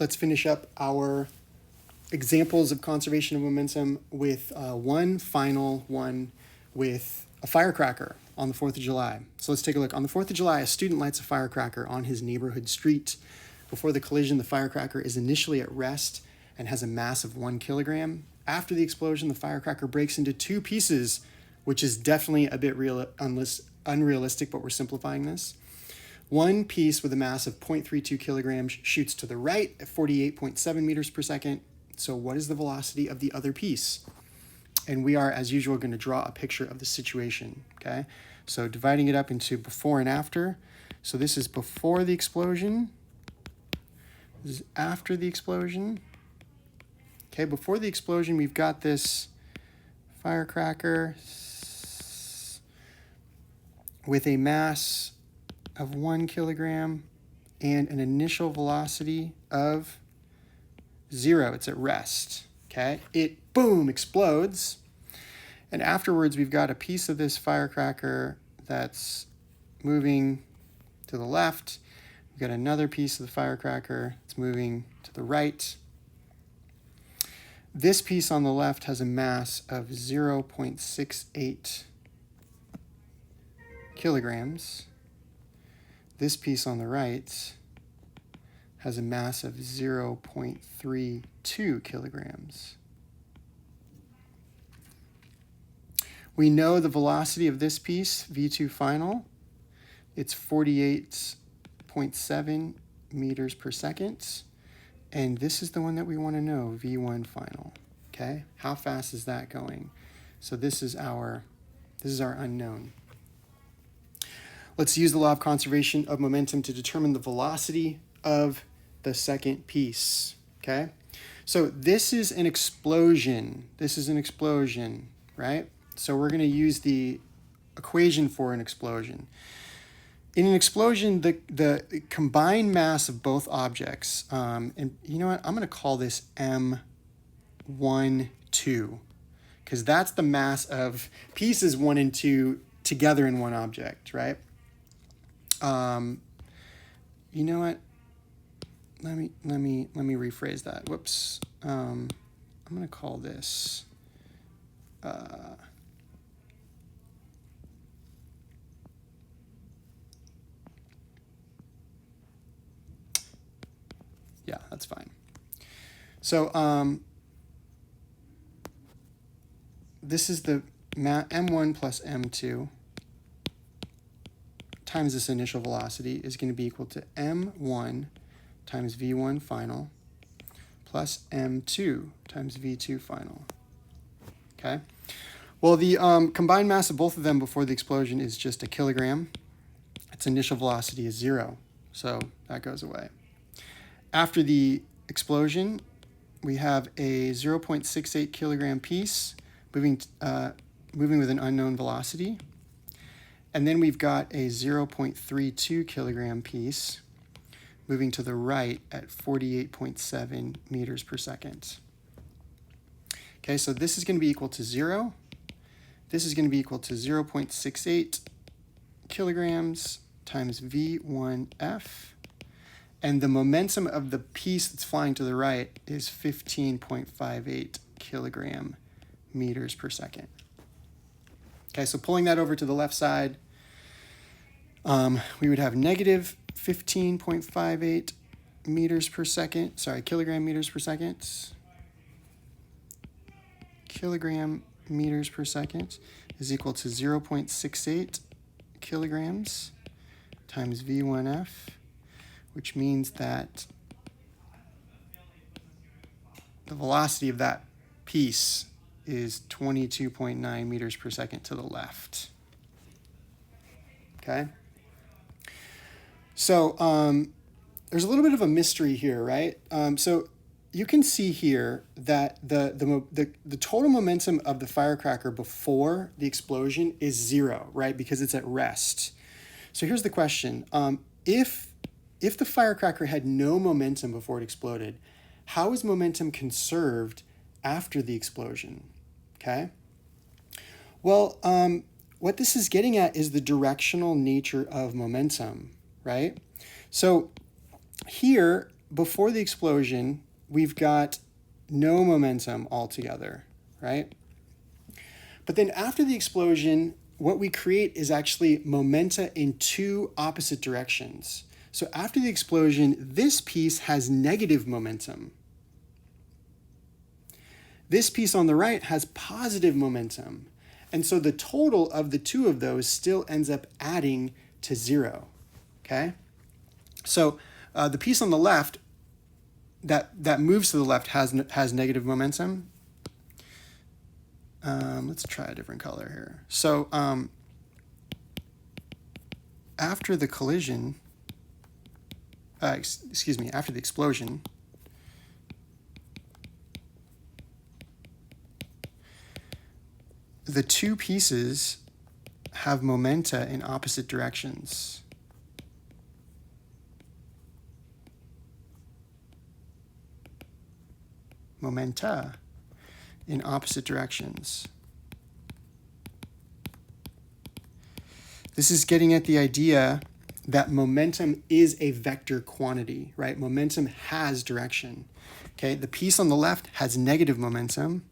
let's finish up our examples of conservation of momentum with one final one with a firecracker on the 4th of July. So let's take a look. On the 4th of July, a student lights a firecracker on his neighborhood street. Before the collision, the firecracker is initially at rest and has a mass of 1 kilogram. After the explosion, the firecracker breaks into 2 pieces, which is definitely a bit unrealistic, but we're simplifying this. One piece with a mass of 0.32 kilograms shoots to the right at 48.7 meters per second. So what is the velocity of the other piece? And we are, as usual, going to draw a picture of the situation, okay? So dividing it up into before and after. So this is before the explosion. This is after the explosion. Okay, before the explosion, we've got this firecracker with a mass of 1 kilogram and an initial velocity of 0. It's at rest, okay? It, boom, explodes. And afterwards, we've got a piece of this firecracker that's moving to the left. We've got another piece of the firecracker that's moving to the right. This piece on the left has a mass of 0.68 kilograms. This piece on the right has a mass of 0.32 kilograms. We know the velocity of this piece, V2 final. It's 48.7 meters per second. And this is the one that we want to know, V1 final. Okay, how fast is that going? So this is our unknown. Let's use the law of conservation of momentum to determine the velocity of the second piece, okay? So this is an explosion. This is an explosion, right? So we're going to use the equation for an explosion. In an explosion, the combined mass of both objects, and you know what? I'm going to call this M1, 2, because that's the mass of pieces 1 and 2 together in one object, right? You know what? Let me rephrase that. Whoops. I'm going to call this yeah, that's fine. So this is the M1 plus M2 times this initial velocity is going to be equal to M1 times V1 final plus M2 times V2 final. Okay? Well, the combined mass of both of them before the explosion is just 1 kilogram. Its initial velocity is 0, so that goes away. After the explosion, we have a 0.68 kilogram piece moving with an unknown velocity. And then we've got a 0.32 kilogram piece moving to the right at 48.7 meters per second. Okay, so this is going to be equal to 0. This is going to be equal to 0.68 kilograms times V1F. And the momentum of the piece that's flying to the right is 15.58 kilogram meters per second. Okay, so pulling that over to the left side, we would have negative 15.58 meters per second, kilogram meters per second. Kilogram meters per second is equal to 0.68 kilograms times V1F, which means that the velocity of that piece is 22.9 meters per second to the left. Okay? So there's a little bit of a mystery here, right? So you can see here that the total momentum of the firecracker before the explosion is 0, right? Because it's at rest. So here's the question. If the firecracker had no momentum before it exploded, how is momentum conserved after the explosion? Okay? Well, what this is getting at is the directional nature of momentum, right? So here, before the explosion, we've got no momentum altogether, right? But then after the explosion, what we create is actually momenta in two opposite directions. So after the explosion, this piece has negative momentum. This piece on the right has positive momentum. And so the total of the two of those still ends up adding to 0, okay? So the piece on the left that moves to the left has negative momentum. Let's try a different color here. So after the collision, after the explosion, the two pieces have momenta in opposite directions. Momenta in opposite directions. This is getting at the idea that momentum is a vector quantity, right? Momentum has direction. Okay, the piece on the left has negative momentum.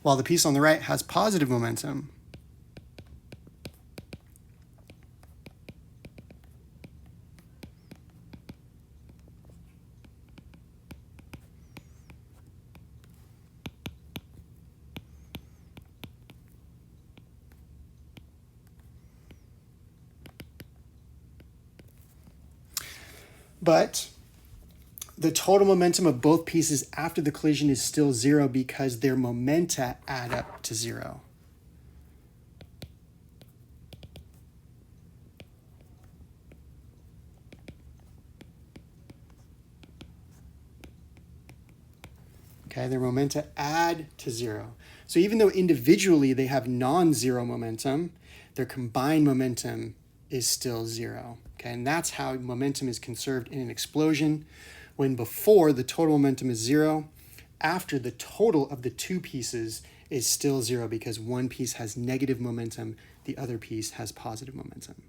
While the piece on the right has positive momentum. But the total momentum of both pieces after the collision is still 0 because their momenta add up to 0. Okay, their momenta add to 0. So even though individually they have non-zero momentum, their combined momentum is still 0. Okay, and that's how momentum is conserved in an explosion. When before the total momentum is 0, after the total of the two pieces is still 0 because one piece has negative momentum, the other piece has positive momentum.